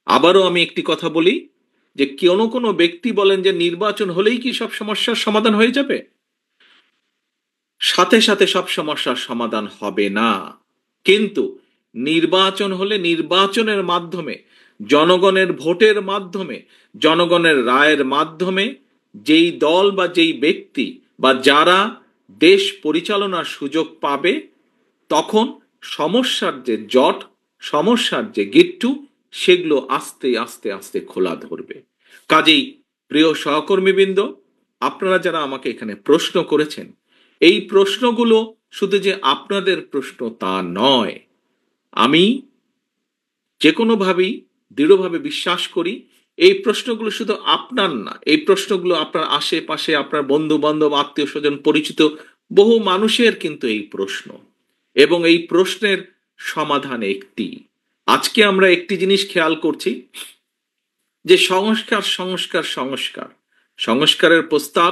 আবারও আমি একটি কথা বলি যে কোনো কোনো ব্যক্তি বলেন যে নির্বাচন হলেই কি সব সমস্যার সমাধান হয়ে যাবে? সাথে সাথে সব সমস্যার সমাধান হবে না, কিন্তু নির্বাচন হলে নির্বাচনের মাধ্যমে, জনগণের ভোটের মাধ্যমে, জনগণের রায়ের মাধ্যমে যেই দল বা যেই ব্যক্তি বা যারা দেশ পরিচালনার সুযোগ পাবে, তখন সমস্যার যে জট, সমস্যার যে গিট্টু, সেগুলো আস্তে আস্তে আস্তে খোলা ধরবে। কাজেই প্রিয় সহকর্মীবৃন্দ, আপনারা যারা আমাকে এখানে প্রশ্ন করেছেন, এই প্রশ্নগুলো শুধু যে আপনাদের প্রশ্ন তা নয়। আমি যে কোনোভাবেই দৃঢ়ভাবে বিশ্বাস করি এই প্রশ্নগুলো শুধু আপনার না, এই প্রশ্নগুলো আপনার আশেপাশে, আপনার বন্ধু বান্ধব, আত্মীয় স্বজন, পরিচিত বহু মানুষের কিন্তু এই প্রশ্ন, এবং এই প্রশ্নের সমাধান একটি। আজকে আমরা একটি জিনিস খেয়াল করছি যে সংস্কার সংস্কার সংস্কার সংস্কারের প্রস্তাব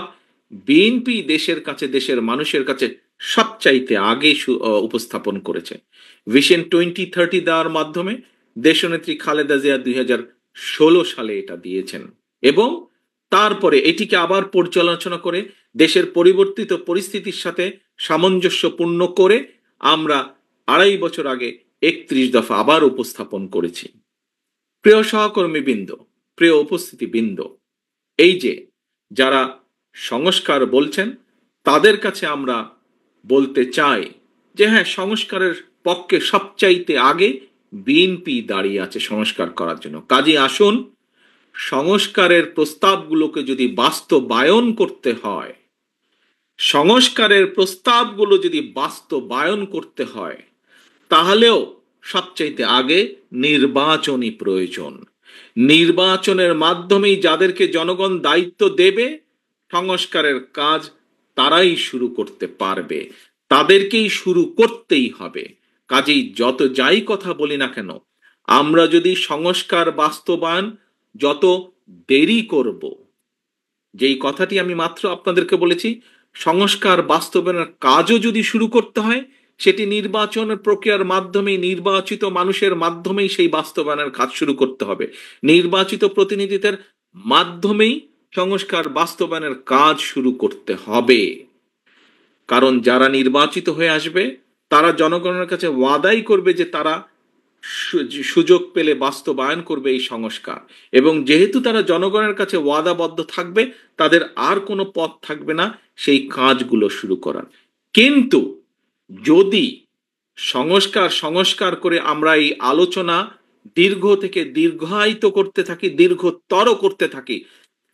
বিএনপি দেশের কাছে, দেশের মানুষের কাছে সবচাইতে আগে উপস্থাপন করেছে। ভিশন 2030 দেওয়ার মাধ্যমে দেশনেত্রী খালেদা জিয়া 2016 সালে এটা দিয়েছেন, এবং তারপরে এটিকে আবার পর্যালোচনা করে দেশের পরিবর্তিত পরিস্থিতির সাথে সামঞ্জস্যপূর্ণ করে আমরা 2.5 বছর আগে 31 দফা আবার উপস্থাপন করেছি। প্রিয় সহকর্মীবৃন্দ, প্রিয় উপস্থিতিবৃন্দ, এই যে যারা সংস্কার বলছেন, তাদের কাছে আমরা বলতে চাই যে হ্যাঁ, সংস্কারের পক্ষে সবচাইতে আগে বিএনপি দাঁড়িয়ে আছে সংস্কার করার জন্য। কাজে আসুন, সংস্কারের প্রস্তাবগুলোকে যদি বাস্তবায়ন করতে হয়, সংস্কারের প্রস্তাবগুলো যদি বাস্তবায়ন করতে হয়, তাহলেও সবচাইতে আগে নির্বাচনই প্রয়োজন। নির্বাচনের মাধ্যমেই যাদেরকে জনগণ দায়িত্ব দেবে, সংস্কারের কাজ তারাই শুরু করতে পারবে, তাদেরকেই শুরু করতেই হবে। কাজেই যত যাই কথা বলি না কেন, আমরা যদি সংস্কার বাস্তবায়ন যত দেরি করব, যেই কথাটি আমি মাত্র আপনাদেরকে বলেছি, সংস্কার বাস্তবায়নের কাজও যদি শুরু করতে হয়, সেটি নির্বাচনের প্রক্রিয়ার মাধ্যমে, নির্বাচিত মানুষের মাধ্যমেই সেই বাস্তবায়নের কাজ শুরু করতে হবে। নির্বাচিত প্রতিনিধিদের মাধ্যমেই সংস্কার বাস্তবায়নের কাজ শুরু করতে হবে। কারণ যারা নির্বাচিত হয়ে আসবে, তারা জনগণের কাছে ওয়াদাই করবে যে তারা সুযোগ পেলে বাস্তবায়ন করবে এই সংস্কার, এবং যেহেতু তারা জনগণের কাছে ওয়াদাবদ্ধ থাকবে, তাদের আর কোনো পথ থাকবে না সেই কাজগুলো শুরু করার। কিন্তু যদি সংস্কার সংস্কার করে আমরা এই আলোচনা দীর্ঘ থেকে দীর্ঘায়িত করতে থাকি, দীর্ঘতর করতে থাকি,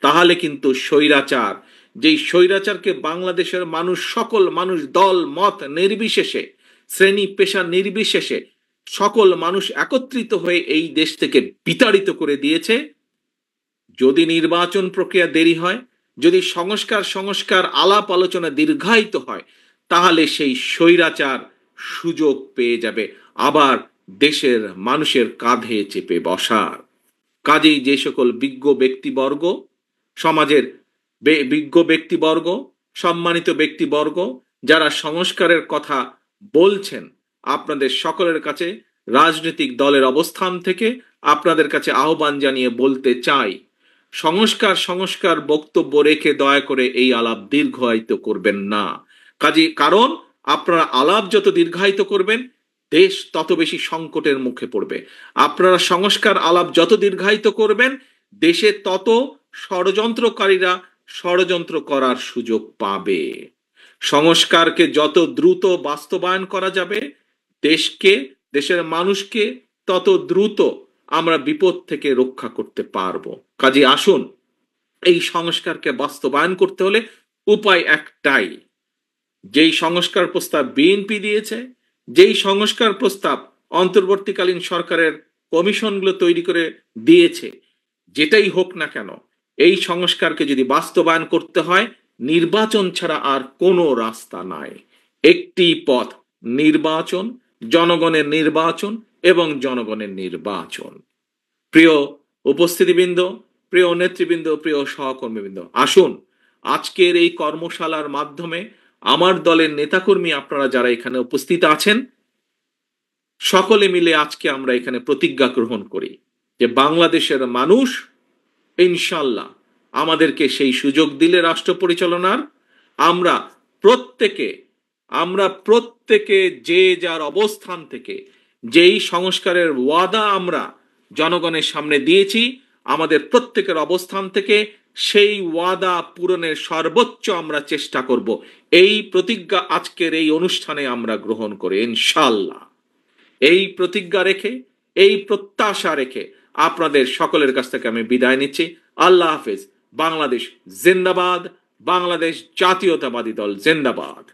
তাহলে কিন্তু স্বৈরাচার, যেই স্বৈরাচারকে বাংলাদেশের মানুষ, সকল মানুষ, দল মত নির্বিশেষে, শ্রেণী পেশা নির্বিশেষে সকল মানুষ একত্রিত হয়ে এই দেশ থেকে বিতাড়িত করে দিয়েছে, যদি নির্বাচন প্রক্রিয়া দেরি হয়, যদি সংস্কার সংস্কার আলাপ আলোচনা দীর্ঘায়িত হয়, তাহলে সেই স্বৈরাচার সুযোগ পেয়ে যাবে আবার দেশের মানুষের কাঁধে চেপে বসার। কাজেই যে সকল বিজ্ঞ ব্যক্তিবর্গ, সমাজের বিজ্ঞ ব্যক্তিবর্গ, সম্মানিত ব্যক্তিবর্গ যারা সংস্কারের কথা বলছেন, আপনাদের সকলের কাছে রাজনৈতিক দলের অবস্থান থেকে আপনাদের কাছে আহ্বান জানিয়ে বলতে চাই, সংস্কার সংস্কার বক্তব্য রেখে দয়া করে এই আলাপ দীর্ঘায়িত করবেন না। কারণ আপনারা আলাপ যত দীর্ঘায়িত করবেন, দেশ তত বেশি সংকটের মুখে পড়বে। আপনারা সংস্কার আলাপ যত দীর্ঘায়িত করবেন, দেশে তত ষড়যন্ত্রকারীরা ষড়যন্ত্র করার সুযোগ পাবে। সংস্কারকে যত দ্রুত বাস্তবায়ন করা যাবে, দেশকে, দেশের মানুষকে তত দ্রুত আমরা বিপদ থেকে রক্ষা করতে পারবো। কাজে আসুন, এই সংস্কারকে বাস্তবায়ন করতে হলে উপায় একটাই। যেই সংস্কার প্রস্তাব বিএনপি দিয়েছে, যেই সংস্কার প্রস্তাব অন্তর্বর্তীকালীন সরকারের কমিশনগুলো তৈরি করে দিয়েছে, যেটাই হোক না কেন, এই সংস্কারকে যদি বাস্তবায়ন করতে হয়, নির্বাচন ছাড়া আর কোনো রাস্তা নাই। একটি পথ, নির্বাচন, জনগণের নির্বাচন এবং জনগণের নির্বাচন। প্রিয় উপস্থিতিবৃন্দ, প্রিয় নেতৃবৃন্দ, প্রিয় সহকর্মীবৃন্দ, আসুন আজকের এই কর্মশালার মাধ্যমে আমার দলের নেতাকর্মী আপনারা যারা এখানে উপস্থিত আছেন, সকলে মিলে আজকে আমরা এখানে প্রতিজ্ঞা গ্রহণ করি যে বাংলাদেশের মানুষ ইনশাল্লাহ আমাদেরকে সেই সুযোগ দিলে রাষ্ট্র পরিচালনার, আমরা প্রত্যেকে যে যার অবস্থান থেকে যেই সংস্কারের ওয়াদা আমরা জনগণের সামনে দিয়েছি, আমাদের প্রত্যেকের অবস্থান থেকে সেই ওয়াদা পূরণের সর্বোচ্চ আমরা চেষ্টা করব। এই প্রতিজ্ঞা আজকের এই অনুষ্ঠানে আমরা গ্রহণ করে ইনশাল্লাহ, এই প্রতিজ্ঞা রেখে, এই প্রত্যাশা রেখে আপনাদের সকলের কাছ থেকে আমি বিদায় নিচ্ছি। আল্লাহ হাফেজ। বাংলাদেশ জিন্দাবাদ। বাংলাদেশ জাতীয়তাবাদী দল জিন্দাবাদ।